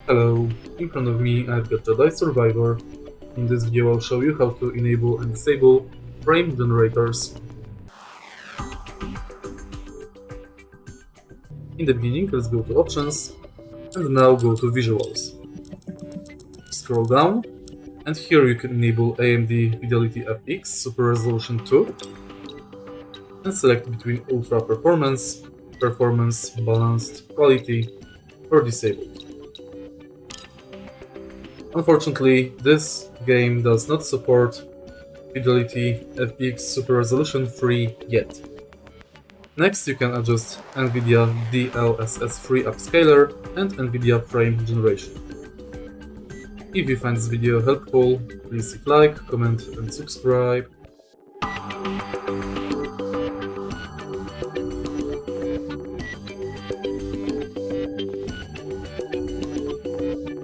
Hello, in front of me I've got Jedi Survivor. In this video I'll show you how to enable and disable frame generators. In the beginning, let's go to Options, and now go to Visuals. Scroll down, and here you can enable AMD FidelityFX Super Resolution 2, and select between Ultra Performance, Performance, Balanced, Quality, or Disabled. Unfortunately, this game does not support FidelityFX Super Resolution 3 yet. Next, you can adjust NVIDIA DLSS free upscaler and NVIDIA frame generation. If you find this video helpful, please like, comment and subscribe.